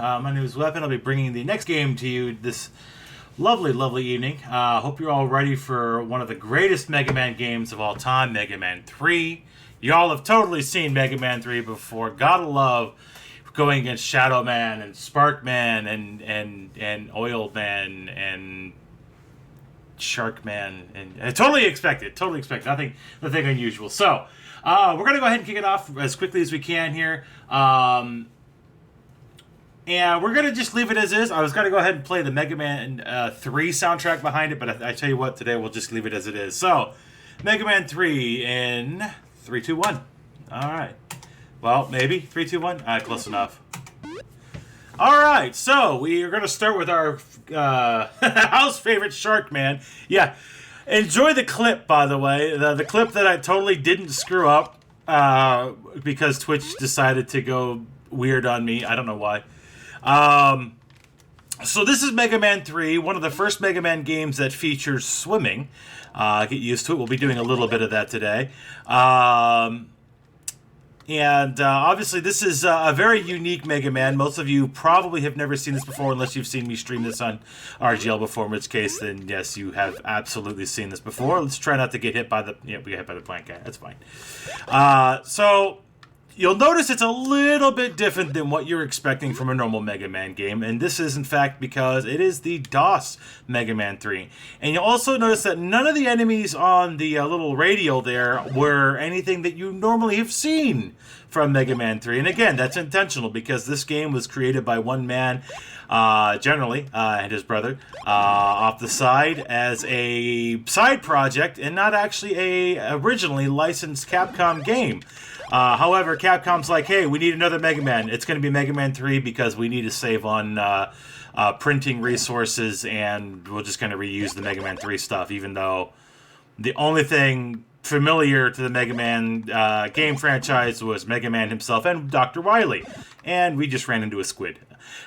My name is Wepen. I'll be bringing the next game to you this lovely, lovely evening. Hope you're all ready for one of the greatest Mega Man games of all time, Mega Man 3. Y'all have totally seen Mega Man 3 before. Gotta love going against Shadow Man and Spark Man and Oil Man and Shark Man. And totally expected. Nothing unusual. So, we're going to go ahead and kick it off as quickly as we can here. And we're going to just leave it as is. I was going to go ahead and play the Mega Man 3 soundtrack behind it, but I tell you what, today we'll just leave it as it is. So, Mega Man 3 in 3, 2, 1. Alright. Well, maybe 3, 2, 1. Close enough. Alright, so we are going to start with our house favorite Shark Man. Yeah. Enjoy the clip, by the way. The clip that I totally didn't screw up because Twitch decided to go weird on me. I don't know why. So this is Mega Man 3, one of the first Mega Man games that features swimming. Get used to it. We'll be doing a little bit of that today. Obviously this is a very unique Mega Man. Most of you probably have never seen this before unless you've seen me stream this on RGL before, in which case, then yes, you have absolutely seen this before. Let's try not to get hit by the... Yeah, we got hit by the plant guy. That's fine. So... You'll notice it's a little bit different than what you're expecting from a normal Mega Man game, and this is in fact because it is the DOS Mega Man 3. And you'll also notice that none of the enemies on the little radio there were anything that you normally have seen from Mega Man 3. And again, that's intentional because this game was created by one man, generally, and his brother, off the side as a side project and not actually a originally licensed Capcom game. However, Capcom's like, hey, we need another Mega Man. It's going to be Mega Man 3 because we need to save on printing resources, and we're just going to reuse the Mega Man 3 stuff, even though the only thing familiar to the Mega Man game franchise was Mega Man himself and Dr. Wily. And we just ran into a squid.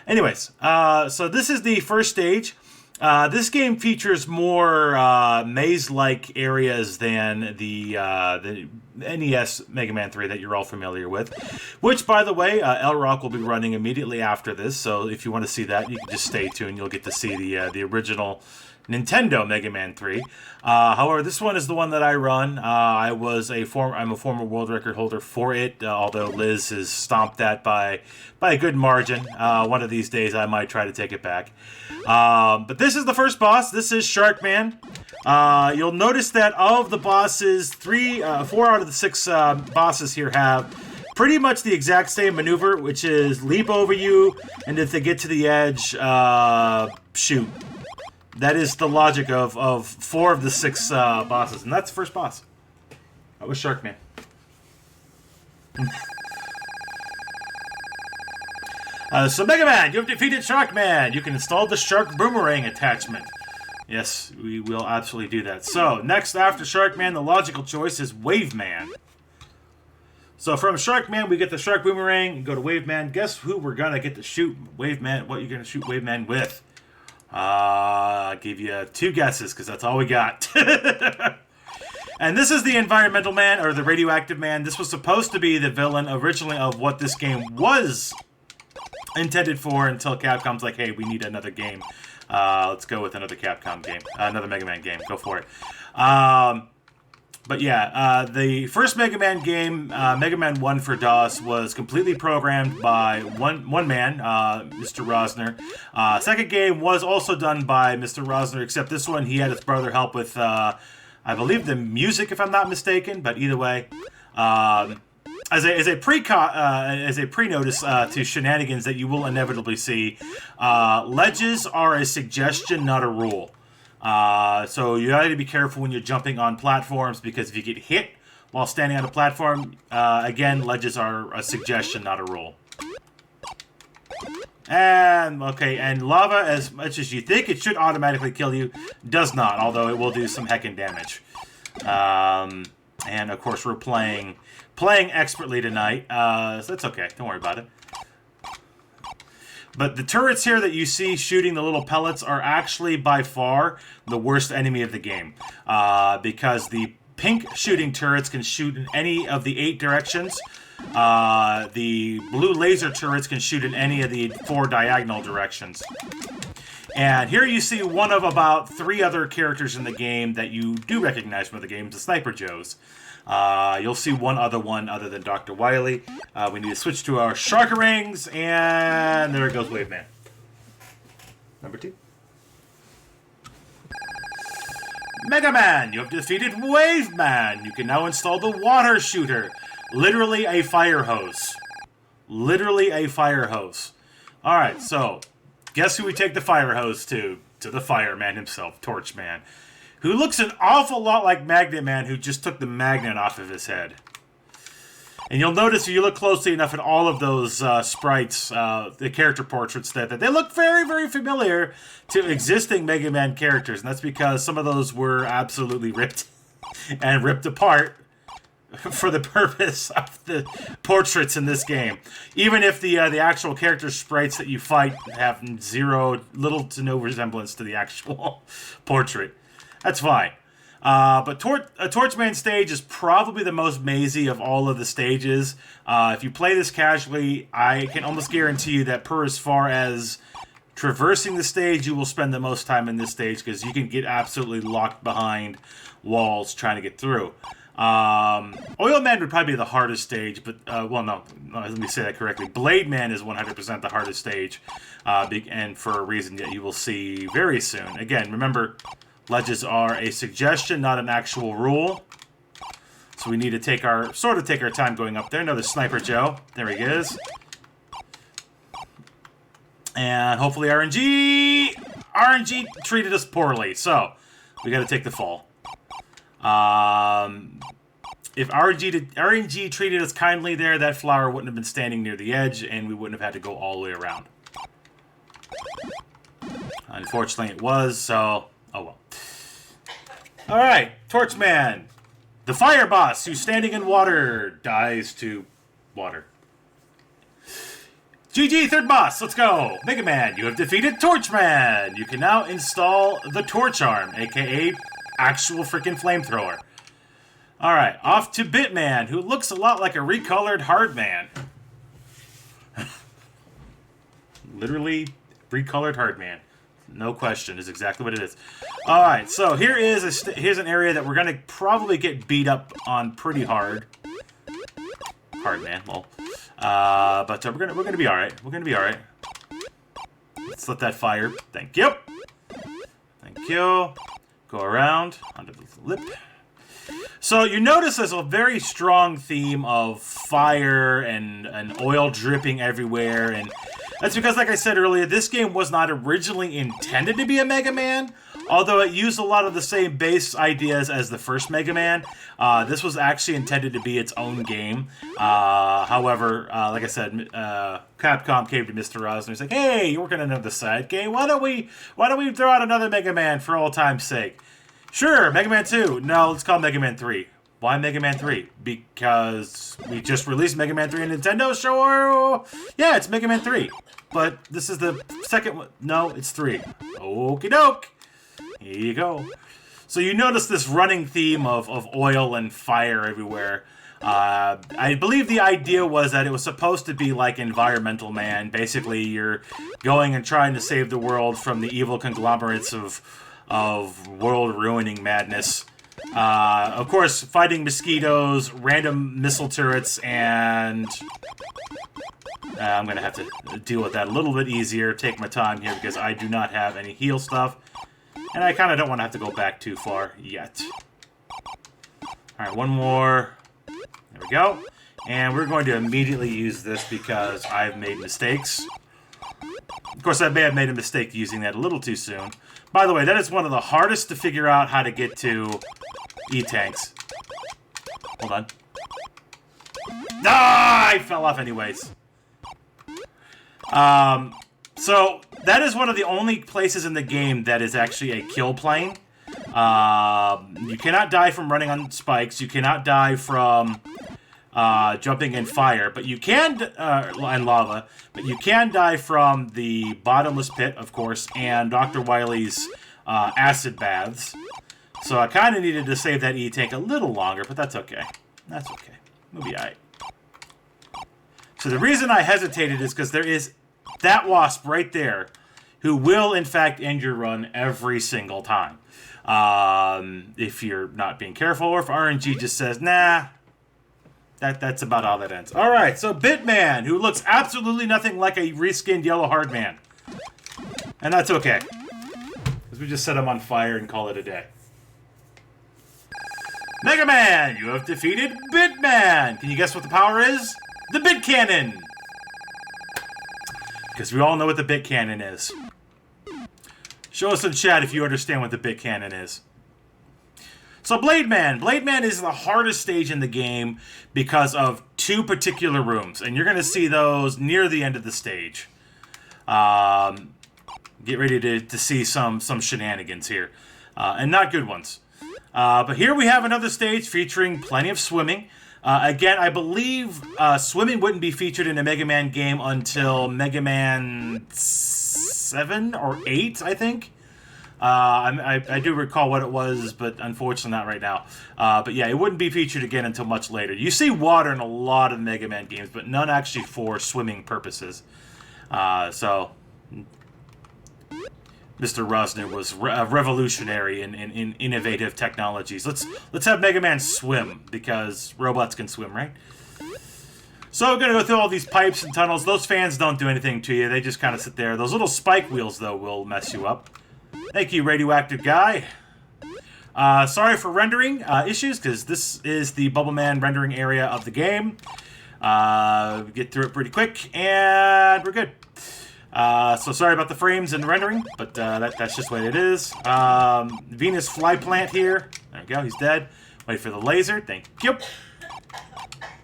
Anyways, so this is the first stage. This game features more maze-like areas than the NES Mega Man 3 that you're all familiar with. Which, by the way, L-Rock will be running immediately after this, so if you want to see that, you can just stay tuned. You'll get to see the original Nintendo Mega Man 3. However, this one is the one that I run. I'm a former world record holder for it, although Liz has stomped that by a good margin. One of these days I might try to take it back. But this is the first boss. This is Shark Man. You'll notice that of the bosses, 4 out of the 6 bosses here have pretty much the exact same maneuver, which is leap over you, and if they get to the edge, shoot. That is the logic of 4 of the 6 bosses, and that's the first boss. That was Shark Man. So Mega Man, you have defeated Shark Man. You can install the Shark Boomerang attachment. Yes, we will absolutely do that. So, next after Shark Man, the logical choice is Wave Man. So from Shark Man, we get the Shark Boomerang, go to Wave Man. Guess who we're gonna get to shoot Wave Man, what you're gonna shoot Wave Man with? I'll give you 2 guesses, because that's all we got. And this is the Environmental Man, or the Radioactive Man. This was supposed to be the villain originally of what this game was intended for, until Capcom's like, hey, we need another game. Let's go with another Capcom game. Another Mega Man game. Go for it. But yeah, the first Mega Man game, Mega Man 1 for DOS, was completely programmed by one man, Mr. Rosner. Second game was also done by Mr. Rosner, except this one he had his brother help with, I believe, the music, if I'm not mistaken. But either way, as a pre-notice to shenanigans that you will inevitably see, ledges are a suggestion, not a rule. So you gotta be careful when you're jumping on platforms, because if you get hit while standing on a platform, again, ledges are a suggestion, not a rule. And, okay, and lava, as much as you think it should automatically kill you, does not, although it will do some heckin' damage. And, of course, we're playing expertly tonight, so that's okay, don't worry about it. But the turrets here that you see shooting the little pellets are actually by far the worst enemy of the game. Because the pink shooting turrets can shoot in any of the 8 directions. the blue laser turrets can shoot in any of the 4 diagonal directions. And here you see one of about 3 other characters in the game that you do recognize from the game, the Sniper Joes. You'll see one other than Dr. Wily. We need to switch to our Shark Rings, and there goes Wepen. Number 2. Megaman, you have defeated Waveman. You can now install the water shooter. Literally a fire hose. Literally a fire hose. Alright, so, guess who we take the fire hose to? To the fireman himself, Torchman. Who looks an awful lot like Magnet Man, who just took the magnet off of his head. And you'll notice if you look closely enough at all of those sprites, the character portraits, that they look very, very familiar to existing Mega Man characters. And that's because some of those were absolutely ripped and ripped apart for the purpose of the portraits in this game. Even if the actual character sprites that you fight have little to no resemblance to the actual portrait. That's fine. But Torchman stage is probably the most mazy of all of the stages. If you play this casually, I can almost guarantee you that as far as traversing the stage, you will spend the most time in this stage because you can get absolutely locked behind walls trying to get through. Oil Man would probably be the hardest stage, but, well, no, let me say that correctly. Blade Man is 100% the hardest stage, and for a reason that you will see very soon. Again, remember, ledges are a suggestion, not an actual rule. So we need to take our time going up there. Another Sniper Joe. There he is. And hopefully RNG treated us poorly, so we got to take the fall. If RNG treated us kindly there, that flower wouldn't have been standing near the edge, and we wouldn't have had to go all the way around. Unfortunately, it was, so oh well. Alright, Torchman. The fire boss, who's standing in water, dies to water. GG, third boss, let's go! Mega Man, you have defeated Torchman! You can now install the Torch Arm, aka actual freaking flamethrower. Alright, off to Bitman, who looks a lot like a recolored Hardman. Literally, recolored Hardman. No question, is exactly what it is. Alright, so here's an area that we're going to probably get beat up on pretty hard. Hardman, well. But we're gonna be alright. We're gonna be alright. Let's let that fire. Thank you. Thank you. Go around under the lip. So you notice there's a very strong theme of fire and oil dripping everywhere, and that's because, like I said earlier, this game was not originally intended to be a Mega Man, although it used a lot of the same base ideas as the first Mega Man. This was actually intended to be its own game. However, like I said, Capcom came to Mr. Oz and he's like, "Hey, you're working on another side game. Why don't we throw out another Mega Man for all time's sake?" Sure, Mega Man 2. No, let's call it Mega Man 3. Why Mega Man 3? Because we just released Mega Man 3 on Nintendo, sure. Yeah, it's Mega Man 3. But this is the second one. No, it's 3. Okie doke. Here you go. So you notice this running theme of oil and fire everywhere. I believe the idea was that it was supposed to be like Environmental Man. Basically, you're going and trying to save the world from the evil conglomerates of world-ruining madness. Of course, fighting mosquitoes, random missile turrets, and I'm going to have to deal with that a little bit easier, take my time here, because I do not have any heal stuff. And I kind of don't want to have to go back too far yet. Alright, one more. There we go. And we're going to immediately use this because I've made mistakes. Of course, I may have made a mistake using that a little too soon. By the way, that is one of the hardest to figure out how to get to E-Tanks. Hold on. Ah, I fell off anyways. So, that is one of the only places in the game that is actually a kill plane. You cannot die from running on spikes. You cannot die from jumping in fire, but you can, and lava, but you can die from the bottomless pit, of course, and Dr. Wily's acid baths. So I kind of needed to save that E-Tank a little longer, but that's okay. That's okay. We'll be alright. So the reason I hesitated is because there is that wasp right there who will, in fact, end your run every single time. If you're not being careful, or if RNG just says, nah, that's about all that ends. All right, so Bitman, who looks absolutely nothing like a reskinned Yellow Hard Man. And that's okay, because we just set him on fire and call it a day. Megaman, you have defeated Bitman. Can you guess what the power is? The Bit Cannon. Because we all know what the Bit Cannon is. Show us in chat if you understand what the Bit Cannon is. So Blade Man. Blade Man is the hardest stage in the game because of two particular rooms. And you're going to see those near the end of the stage. Get ready to see some shenanigans here. And not good ones. But here we have another stage featuring plenty of swimming. Again, I believe swimming wouldn't be featured in a Mega Man game until Mega Man 7 or 8, I think. I do recall what it was, but unfortunately not right now. But yeah, it wouldn't be featured again until much later. You see water in a lot of Mega Man games, but none actually for swimming purposes. So Mr. Rosner was revolutionary in innovative technologies. Let's have Mega Man swim, because robots can swim, right? So we're going to go through all these pipes and tunnels. Those fans don't do anything to you. They just kind of sit there. Those little spike wheels, though, will mess you up. Thank you, radioactive guy. Sorry for rendering issues, because this is the Bubble Man rendering area of the game. Get through it pretty quick, and we're good. So sorry about the frames and the rendering, but that's just what it is. Venus Flyplant here. There we go, he's dead. Wait for the laser, thank you.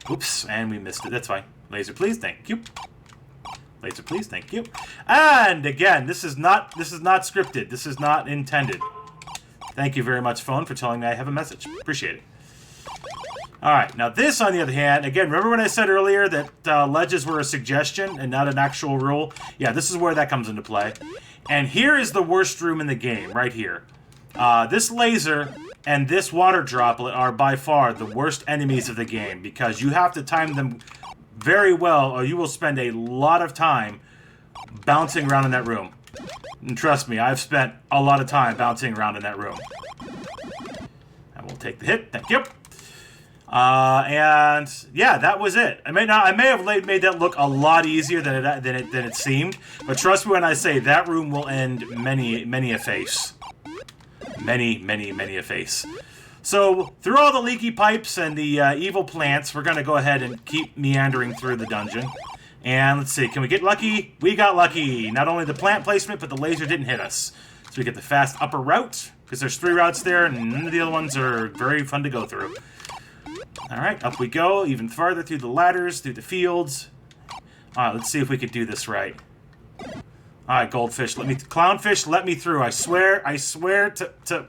Oops, and we missed it, that's fine. Laser please, thank you. Laser please, thank you. And again, this is not scripted, this is not intended. Thank you very much, phone, for telling me I have a message. Appreciate it. Alright, now this, on the other hand, again, remember when I said earlier that ledges were a suggestion and not an actual rule? Yeah, this is where that comes into play. And here is the worst room in the game, right here. This laser and this water droplet are by far the worst enemies of the game, because you have to time them very well, or you will spend a lot of time bouncing around in that room. And trust me, I've spent a lot of time bouncing around in that room. I will take the hit, thank you. And yeah, that was it. I may have made that look a lot easier than it seemed, but trust me when I say that room will end many a face. Many a face. So through all the leaky pipes and the evil plants, we're gonna go ahead and keep meandering through the dungeon. And let's see, can we get lucky? We got lucky. Not only the plant placement, but the laser didn't hit us. So we get the fast upper route, because there's 3 routes there, and none of the other ones are very fun to go through. Alright, up we go, even farther through the ladders, through the fields. Alright, let's see if we can do this right. Alright, goldfish, clownfish, let me through. I swear to...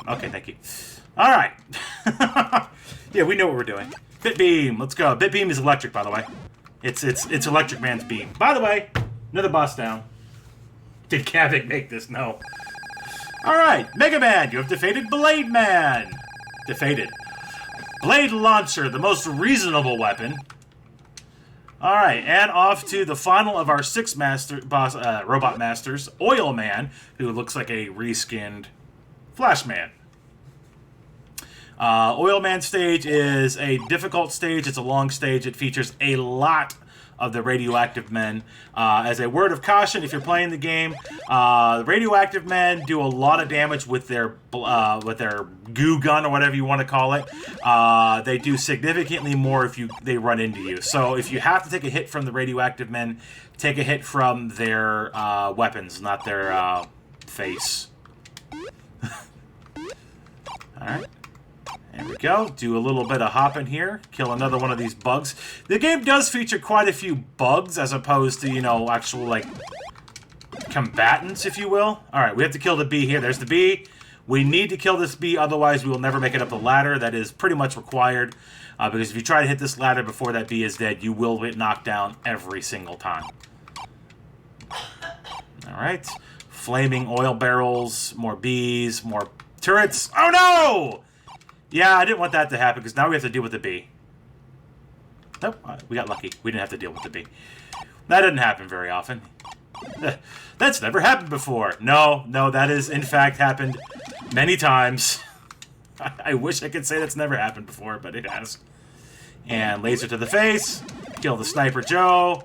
Okay, thank you. Alright. Yeah, we know what we're doing. Bit beam, let's go. Bit beam is electric, by the way. It's Electric Man's beam. By the way, another boss down. Did Kavik make this? No. Alright, Mega Man, you have defeated Blade Man. Defeated. Blade Launcher, the most reasonable weapon. Alright, and off to the final of our 6 robot masters, Oil Man, who looks like a reskinned Flash Man. Oil Man stage is a difficult stage. It's a long stage. It features a lot of the radioactive men. As a word of caution, if you're playing the game, the radioactive men do a lot of damage with their goo gun, or whatever you want to call it. They do significantly more if they run into you. So if you have to take a hit from the radioactive men, take a hit from their weapons, not their face. Alright. There we go. Do a little bit of hopping here. Kill another one of these bugs. The game does feature quite a few bugs as opposed to, actual, combatants, if you will. Alright, we have to kill the bee here. There's the bee. We need to kill this bee, otherwise we will never make it up the ladder. That is pretty much required. Because if you try to hit this ladder before that bee is dead, you will get knocked down every single time. Alright. Flaming oil barrels, more bees, more turrets. Oh no! Yeah, I didn't want that to happen, because now we have to deal with the bee. Nope, we got lucky. We didn't have to deal with the bee. That didn't happen very often. That's never happened before. No, that is, in fact, happened many times. I wish I could say that's never happened before, but it has. And laser to the face. Kill the Sniper Joe.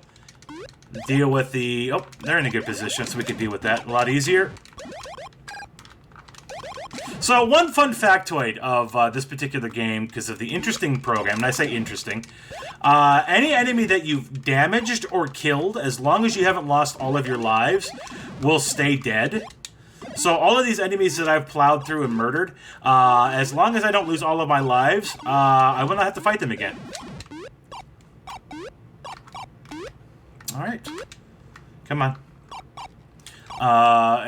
Deal with the... Oh, they're in a good position, so we can deal with that a lot easier. So, one fun factoid of this particular game, because of the interesting program, and I say interesting, any enemy that you've damaged or killed, as long as you haven't lost all of your lives, will stay dead. So, all of these enemies that I've plowed through and murdered, as long as I don't lose all of my lives, I will not have to fight them again. Alright. Come on.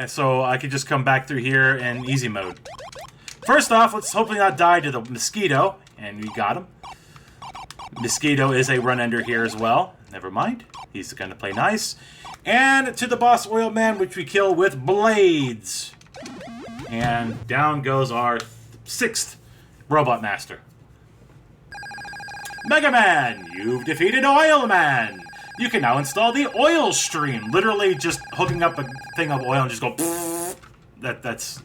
So I could just come back through here in easy mode. First off, let's hopefully not die to the mosquito. And we got him. Mosquito is a run-ender here as well. Never mind. He's going to play nice. And to the boss Oil Man, which we kill with blades. And down goes our 6th Robot Master. Megaman, you've defeated Oil Man. You can now install the oil stream. Literally just hooking up a thing of oil and just go... That's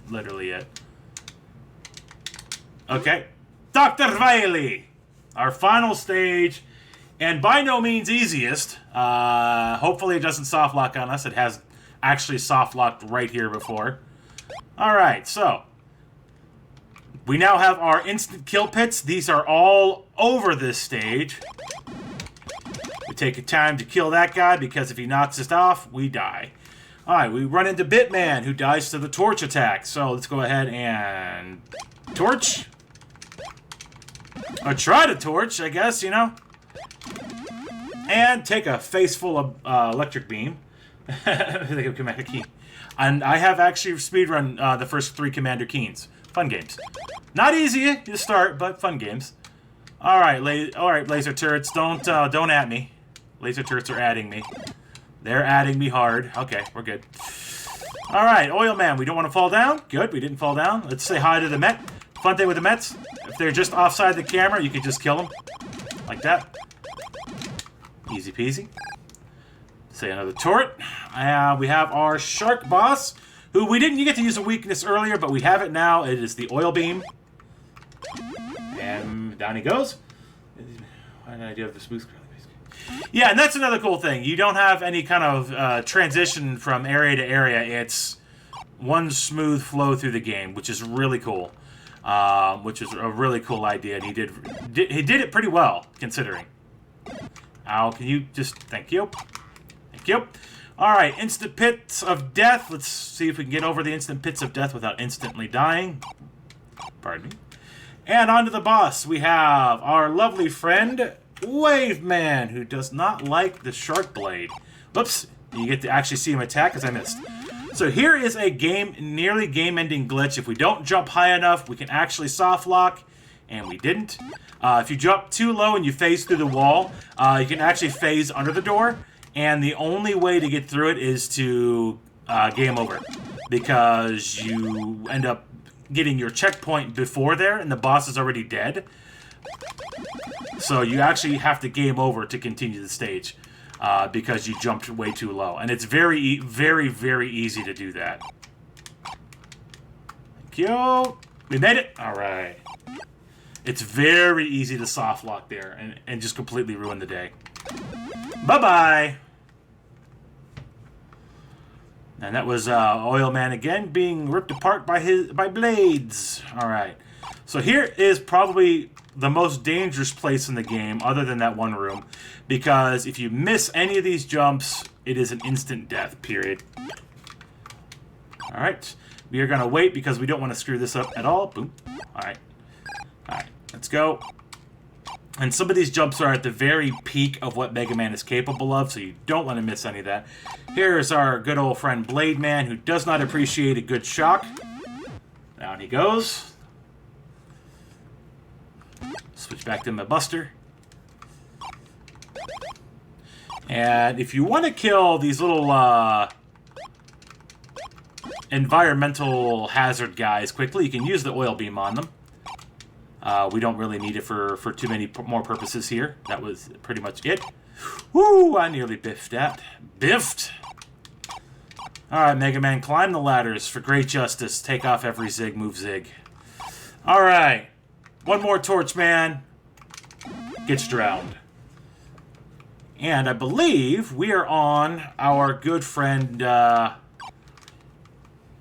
literally it. Okay. Dr. Wily! Our final stage, and by no means easiest. Hopefully it doesn't soft lock on us. It has actually soft locked right here before. Alright, so... we now have our instant kill pits. These are all over this stage. We take a time to kill that guy, because if he knocks us off, we die. Alright, we run into Bitman, who dies to the torch attack. So let's go ahead and... torch? Or try to torch, I guess, you know? And take a face full of electric beam. Commander Keen. And I have actually speedrun the first 3 Commander Keens. Fun games. Not easy to start, but fun games. Alright, laser turrets, don't at me. Laser turrets are adding me. They're adding me hard. Okay, we're good. Alright, Oil Man, we don't want to fall down. Good, we didn't fall down. Let's say hi to the Met. Fun thing with the Mets, if they're just offside the camera, you can just kill them. Like that. Easy peasy. Say another turret. We have our Shark Boss, who we didn't get to use a weakness earlier, but we have it now. It is the Oil Beam. And down he goes. Why did I do have the smooth scroll? Yeah, and that's another cool thing. You don't have any kind of transition from area to area. It's one smooth flow through the game, which is really cool. Which is a really cool idea, and he did it pretty well, considering. Ow, can you just... thank you. Thank you. Alright, instant pits of death. Let's see if we can get over the instant pits of death without instantly dying. Pardon me. And on to the boss. We have our lovely friend... Wepen, who does not like the shark blade. Whoops, you get to actually see him attack, as I missed. So here is a nearly game-ending glitch. If we don't jump high enough, we can actually soft lock, and we didn't. If you jump too low and you phase through the wall, you can actually phase under the door, and the only way to get through it is to game over, because you end up getting your checkpoint before there, and the boss is already dead. So you actually have to game over to continue the stage, because you jumped way too low. And it's very, very, very easy to do that. Thank you. We made it. All right. It's very easy to soft lock there and just completely ruin the day. Bye-bye. And that was Oil Man again being ripped apart by blades. All right. So here is probably the most dangerous place in the game, other than that one room, because if you miss any of these jumps, it is an instant death, period. Alright, we are going to wait because we don't want to screw this up at all. Boom. Alright, let's go. And some of these jumps are at the very peak of what Megaman is capable of, so you don't want to miss any of that. Here's our good old friend Blade Man, who does not appreciate a good shock. Down he goes. Switch back to my Buster. And if you want to kill these little environmental hazard guys quickly, you can use the oil beam on them. We don't really need it for too many more purposes here. That was pretty much it. Woo! I nearly biffed that. Biffed! Alright, Mega Man, climb the ladders for great justice. Take off every zig, move zig. Alright. One more torch, man. Gets drowned. And I believe we are on our good friend,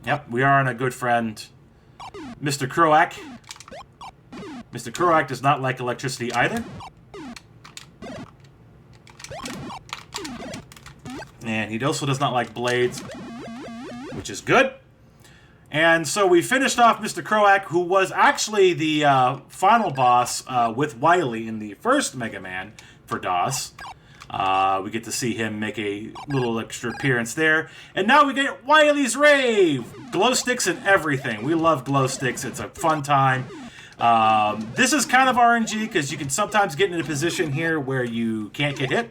Yep, we are on a good friend, Mr. Croak. Mr. Croak does not like electricity either. And he also does not like blades, which is good. And so we finished off Mr. Croak, who was actually the final boss with Wily in the first Mega Man for DOS. We get to see him make a little extra appearance there. And now we get Wily's Rave! Glow sticks and everything. We love glow sticks. It's a fun time. This is kind of RNG, because you can sometimes get in a position here where you can't get hit.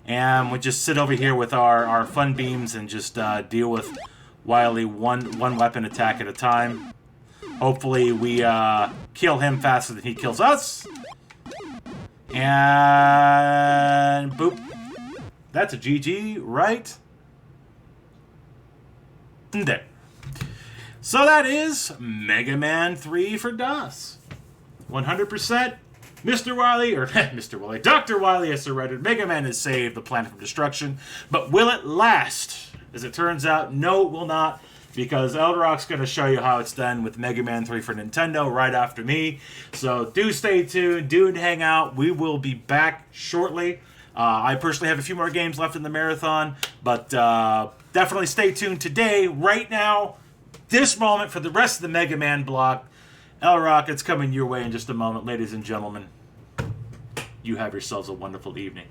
And we just sit over here with our fun beams and just deal with Wily one weapon attack at a time. Hopefully we kill him faster than he kills us. And boop. That's a GG, right? There. So that is Mega Man 3 for DOS. 100%. Mr. Wily, or Mr. Wily, Dr. Wily has surrendered. Mega Man has saved the planet from destruction. But will it last? As it turns out, no, it will not. Because Eldrock's going to show you how it's done with Mega Man 3 for Nintendo right after me. So do stay tuned. Do hang out. We will be back shortly. I personally have a few more games left in the marathon. But definitely stay tuned today, right now, this moment, for the rest of the Mega Man block. Eldrock, it's coming your way in just a moment. Ladies and gentlemen, you have yourselves a wonderful evening.